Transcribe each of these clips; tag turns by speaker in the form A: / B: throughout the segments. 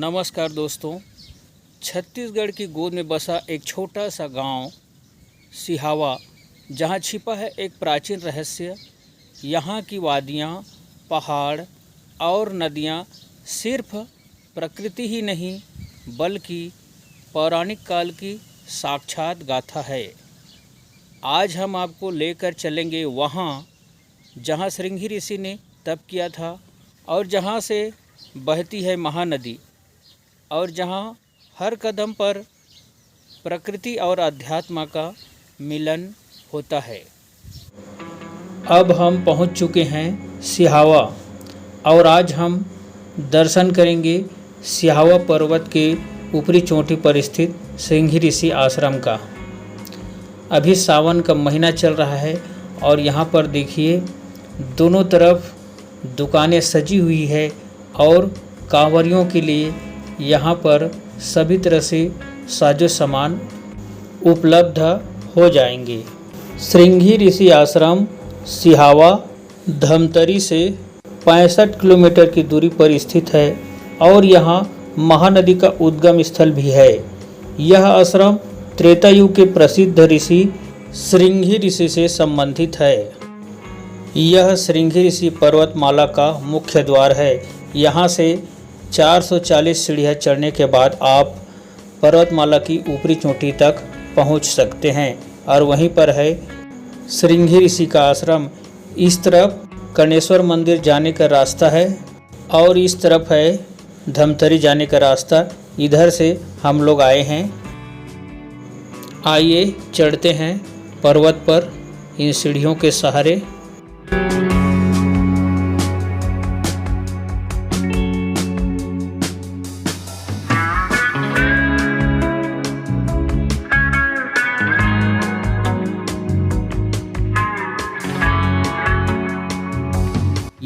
A: नमस्कार दोस्तों। छत्तीसगढ़ की गोद में बसा एक छोटा सा गांव सिहावा, जहां छिपा है एक प्राचीन रहस्य। यहां की वादियां, पहाड़ और नदियां सिर्फ प्रकृति ही नहीं बल्कि पौराणिक काल की साक्षात गाथा है। आज हम आपको लेकर चलेंगे वहां जहां श्रृंगी ऋषि ने तप किया था और जहां से बहती है महानदी और जहां हर कदम पर प्रकृति और अध्यात्म का मिलन होता है। अब हम पहुंच चुके हैं सिहावा और आज हम दर्शन करेंगे सिहावा पर्वत के ऊपरी चोटी पर स्थित श्रृंगी ऋषि आश्रम का। अभी सावन का महीना चल रहा है और यहाँ पर देखिए दोनों तरफ दुकानें सजी हुई है और कांवरियों के लिए यहाँ पर सभी तरह से साजो सामान उपलब्ध हो जाएंगे। श्रृंगी ऋषि आश्रम सिहावा धमतरी से 65 किलोमीटर की दूरी पर स्थित है और यहाँ महानदी का उद्गम स्थल भी है। यह आश्रम त्रेता युग के प्रसिद्ध ऋषि श्रृंगी ऋषि से संबंधित है। यह श्रृंगी ऋषि पर्वतमाला का मुख्य द्वार है। यहाँ से 440 सीढ़ियाँ चढ़ने के बाद आप पर्वतमाला की ऊपरी चोटी तक पहुँच सकते हैं और वहीं पर है श्रृंगी ऋषि का आश्रम। इस तरफ कर्णेश्वर मंदिर जाने का रास्ता है और इस तरफ है धमतरी जाने का रास्ता। इधर से हम लोग आए हैं। आइए चढ़ते हैं पर्वत पर इन सीढ़ियों के सहारे।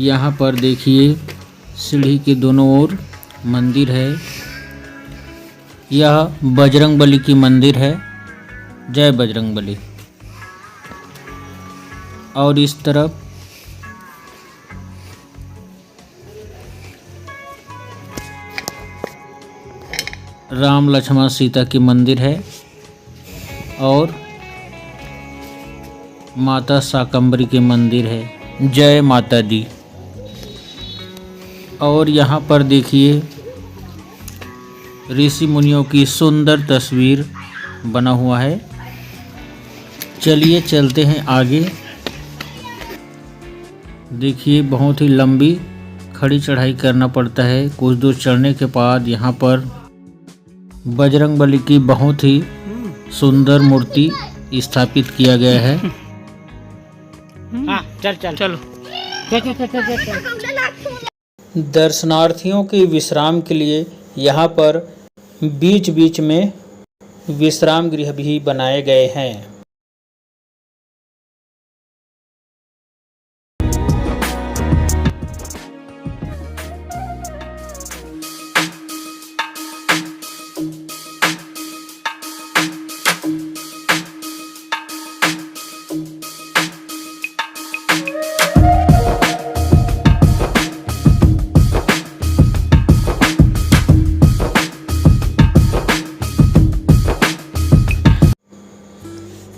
A: यहाँ पर देखिए सीढ़ी के दोनों ओर मंदिर है। यह बजरंगबली की मंदिर है। जय बजरंगबली। और इस तरफ राम लक्ष्मण सीता की मंदिर है और माता शाकंभरी के मंदिर है। जय माता दी। और यहाँ पर देखिए ऋषि मुनियों की सुंदर तस्वीर बना हुआ है। चलिए चलते हैं आगे। देखिए बहुत ही लंबी खड़ी चढ़ाई करना पड़ता है। कुछ दूर चढ़ने के बाद यहाँ पर बजरंगबली की बहुत ही सुंदर मूर्ति स्थापित किया गया है। चलो। दर्शनार्थियों के विश्राम के लिए यहाँ पर बीच बीच में विश्राम गृह भी बनाए गए हैं।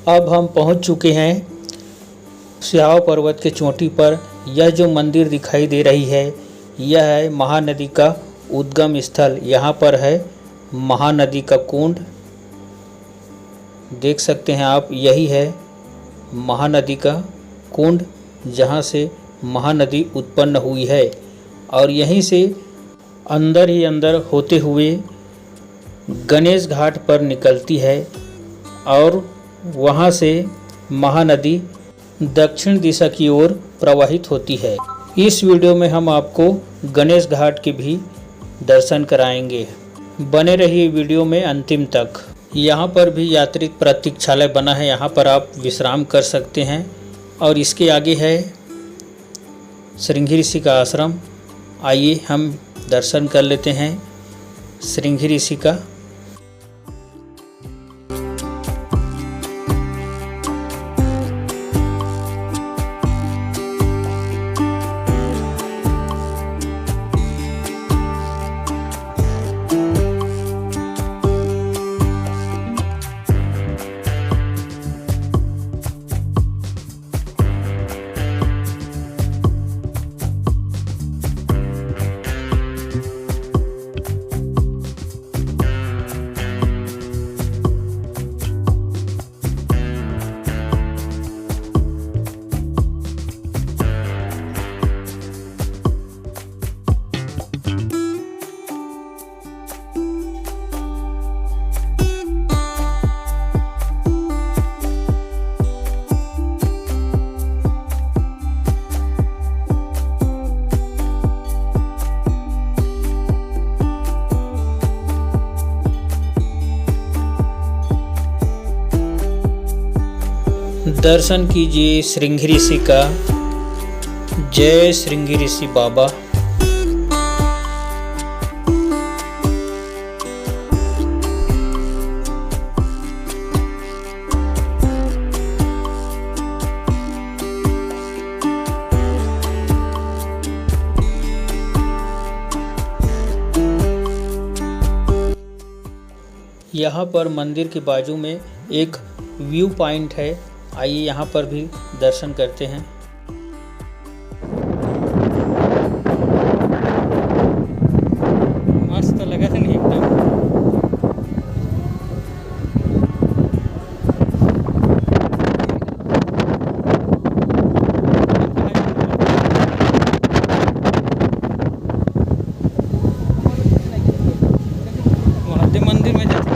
A: अब हम पहुंच चुके हैं सिहावा पर्वत के चोटी पर। यह जो मंदिर दिखाई दे रही है यह है महानदी का उद्गम स्थल। यहाँ पर है महानदी का कुंड, देख सकते हैं आप। यही है महानदी का कुंड जहाँ से महानदी उत्पन्न हुई है और यहीं से अंदर ही अंदर होते हुए गणेश घाट पर निकलती है और वहाँ से महानदी दक्षिण दिशा की ओर प्रवाहित होती है। इस वीडियो में हम आपको गणेश घाट के भी दर्शन कराएंगे। बने रहिए वीडियो में अंतिम तक। यहाँ पर भी यात्री प्रतीक्षालय बना है। यहाँ पर आप विश्राम कर सकते हैं और इसके आगे है श्रृंगी ऋषि का आश्रम। आइए हम दर्शन कर लेते हैं श्रृंगी ऋषि का। दर्शन कीजिए श्रृंगी ऋषि का। जय श्रृंगी ऋषि बाबा। यहाँ पर मंदिर के बाजू में एक व्यू पॉइंट है, आइए यहाँ पर भी दर्शन करते हैं। मस्त लगा था नहीं एकदम। महादेव मंदिर में जाते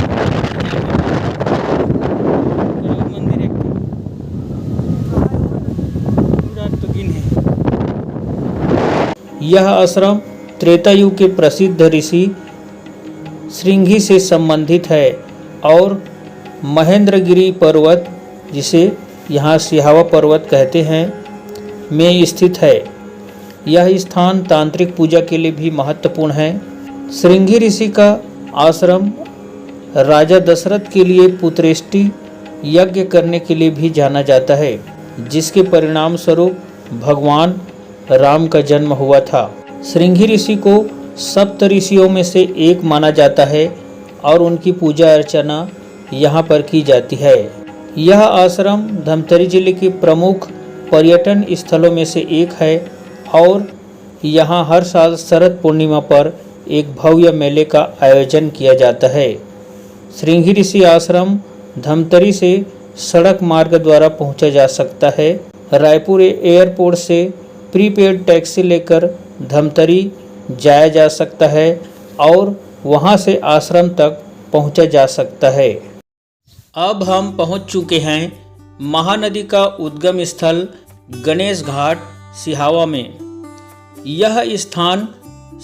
A: यह आश्रम त्रेता युग के प्रसिद्ध ऋषि श्रृंगी से संबंधित है और महेंद्रगिरी पर्वत, जिसे यहाँ सिहावा पर्वत कहते हैं, में स्थित है। यह स्थान तांत्रिक पूजा के लिए भी महत्वपूर्ण है। श्रृंगी ऋषि का आश्रम राजा दशरथ के लिए पुत्रेष्टि यज्ञ करने के लिए भी जाना जाता है, जिसके परिणाम स्वरूप भगवान राम का जन्म हुआ था। श्रृंगी ऋषि को सप्त ऋषियों में से एक माना जाता है और उनकी पूजा अर्चना यहाँ पर की जाती है। यह आश्रम धमतरी जिले के प्रमुख पर्यटन स्थलों में से एक है और यहाँ हर साल शरद पूर्णिमा पर एक भव्य मेले का आयोजन किया जाता है। श्रृंगी ऋषि आश्रम धमतरी से सड़क मार्ग द्वारा पहुँचा जा सकता है। रायपुर एयरपोर्ट से प्रीपेड टैक्सी लेकर धमतरी जाया जा सकता है और वहां से आश्रम तक पहुंचा जा सकता है। अब हम पहुंच चुके हैं महानदी का उद्गम स्थल गणेश घाट सिहावा में। यह स्थान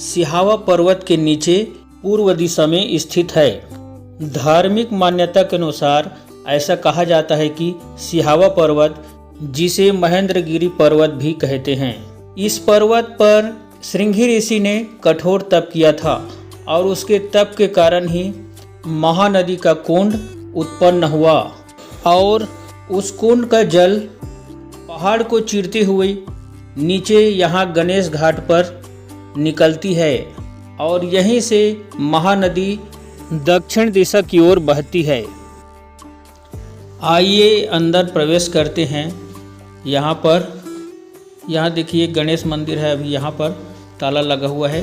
A: सिहावा पर्वत के नीचे पूर्व दिशा में स्थित है। धार्मिक मान्यता के अनुसार ऐसा कहा जाता है कि सिहावा पर्वत, जिसे महेंद्रगिरी पर्वत भी कहते हैं, इस पर्वत पर श्रृंगी ऋषि ने कठोर तप किया था और उसके तप के कारण ही महानदी का कुंड उत्पन्न हुआ और उस कुंड का जल पहाड़ को चीरते हुए नीचे यहाँ गणेश घाट पर निकलती है और यहीं से महानदी दक्षिण दिशा की ओर बहती है। आइए अंदर प्रवेश करते हैं। यहाँ देखिए गणेश मंदिर है, अभी यहाँ पर ताला लगा हुआ है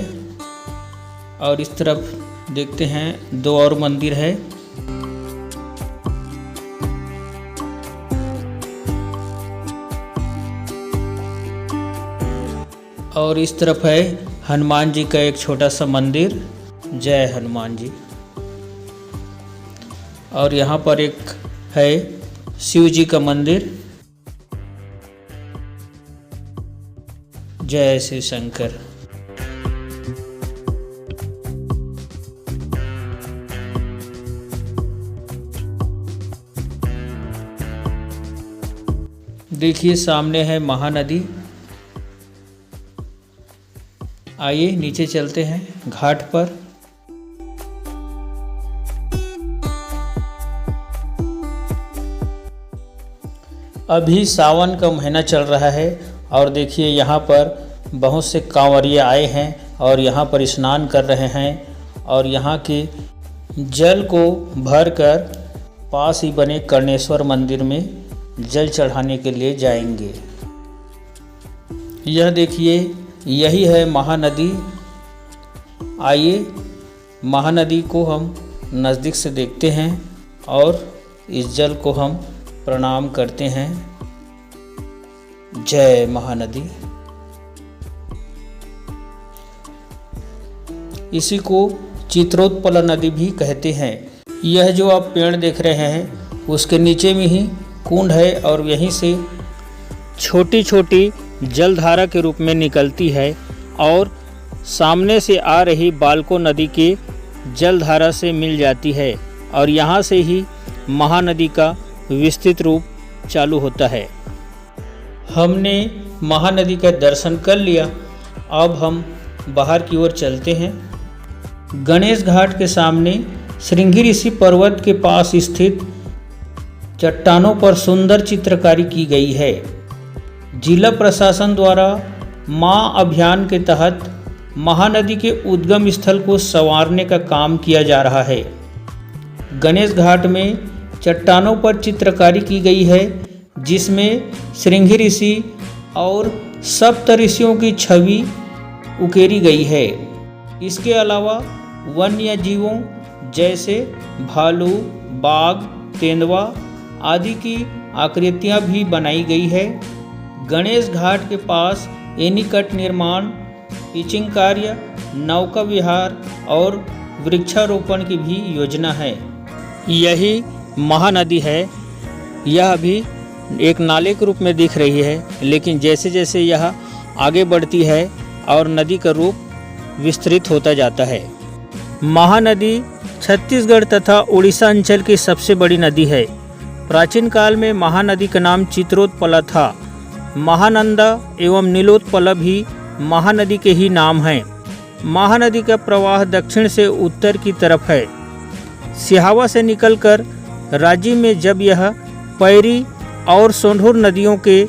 A: और इस तरफ देखते हैं दो और मंदिर है। और इस तरफ है हनुमान जी का एक छोटा सा मंदिर। जय हनुमान जी। और यहाँ पर एक है शिव जी का मंदिर। जय श्री शंकर। देखिए सामने है महानदी। आइए नीचे चलते हैं घाट पर। अभी सावन का महीना चल रहा है और देखिए यहाँ पर बहुत से कांवरिये आए हैं और यहाँ पर स्नान कर रहे हैं और यहाँ के जल को भरकर पास ही बने कर्णेश्वर मंदिर में जल चढ़ाने के लिए जाएंगे। यह देखिए यही है महानदी। आइए महानदी को हम नज़दीक से देखते हैं और इस जल को हम प्रणाम करते हैं। जय महानदी। इसी को चित्रोत्पला नदी भी कहते हैं। यह जो आप पेड़ देख रहे हैं उसके नीचे में ही कुंड है और यहीं से छोटी छोटी जलधारा के रूप में निकलती है और सामने से आ रही बालको नदी के जलधारा से मिल जाती है और यहाँ से ही महानदी का विस्तृत रूप चालू होता है। हमने महानदी का दर्शन कर लिया, अब हम बाहर की ओर चलते हैं। गणेश घाट के सामने श्रृंगी ऋषि पर्वत के पास स्थित चट्टानों पर सुंदर चित्रकारी की गई है। जिला प्रशासन द्वारा माँ अभियान के तहत महानदी के उद्गम स्थल को संवारने का काम किया जा रहा है। गणेश घाट में चट्टानों पर चित्रकारी की गई है, जिसमें श्रृंगी ऋषि और सप्त ऋषियों की छवि उकेरी गई है। इसके अलावा वन्य जीवों जैसे भालू, बाघ, तेंदुआ आदि की आकृतियाँ भी बनाई गई है। गणेश घाट के पास एनीकट निर्माण, पिचिंग कार्य, नौका विहार और वृक्षारोपण की भी योजना है। यही महानदी है। यह अभी एक नाले के रूप में दिख रही है, लेकिन जैसे जैसे यह आगे बढ़ती है और नदी का रूप विस्तृत होता जाता है। महानदी छत्तीसगढ़ तथा उड़ीसा अंचल की सबसे बड़ी नदी है। प्राचीन काल में महानदी का नाम चित्रोत्पला था। महानंदा एवं नीलोत्पला भी महानदी के ही नाम हैं। महानदी का प्रवाह दक्षिण से उत्तर की तरफ है। सिहावा से निकलकर राज्य में जब यह पैरी और सोंढूर नदियों के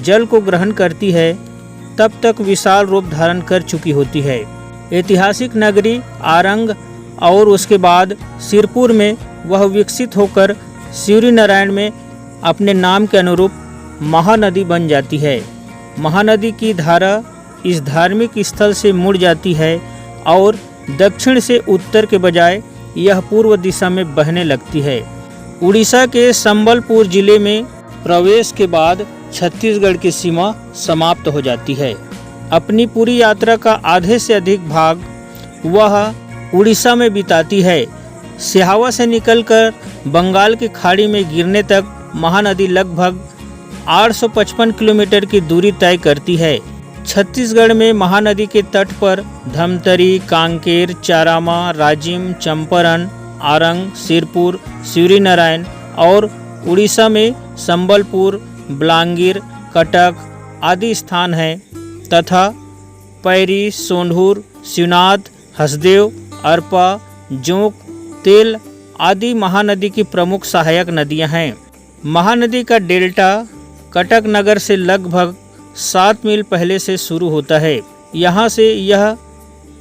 A: जल को ग्रहण करती है, तब तक विशाल रूप धारण कर चुकी होती है। ऐतिहासिक नगरी आरंग और उसके बाद सिरपुर में वह विकसित होकर शिवरीनारायण में अपने नाम के अनुरूप महानदी बन जाती है। महानदी की धारा इस धार्मिक स्थल से मुड़ जाती है और दक्षिण से उत्तर के बजाय यह पूर्व दिशा में बहने लगती है। उड़ीसा के संबलपुर जिले में प्रवेश के बाद छत्तीसगढ़ की सीमा समाप्त हो जाती है। अपनी पूरी यात्रा का आधे से अधिक भाग वह उड़ीसा में बिताती है। सिहावा से निकलकर बंगाल की खाड़ी में गिरने तक महानदी लगभग 855 किलोमीटर की दूरी तय करती है। छत्तीसगढ़ में महानदी के तट पर धमतरी, कांकेर, चारामा, राजिम, चंपारण, आरंग, सिरपुर, शिवरीनारायण और उड़ीसा में संबलपुर, ब्लांगीर, कटक आदि स्थान हैं तथा पैरी, सोंढूर, शिवनाथ, हसदेव, अरपा, जोंक, तेल आदि महानदी की प्रमुख सहायक नदियां हैं। महानदी का डेल्टा कटक नगर से लगभग 7 मील पहले से शुरू होता है। यहाँ से यह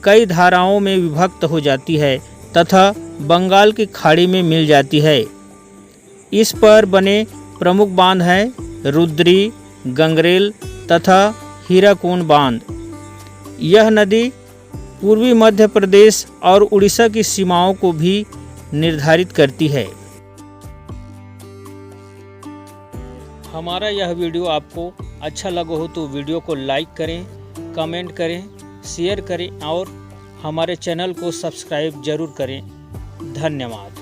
A: कई धाराओं में विभक्त हो जाती है तथा बंगाल की खाड़ी में मिल जाती है। इस पर बने प्रमुख बांध हैं रुद्री, गंगरेल तथा हीराकुंड बांध। यह नदी पूर्वी मध्य प्रदेश और उड़ीसा की सीमाओं को भी निर्धारित करती है। हमारा यह वीडियो आपको अच्छा लगा हो तो वीडियो को लाइक करें, कमेंट करें, शेयर करें और हमारे चैनल को सब्सक्राइब जरूर करें। धन्यवाद।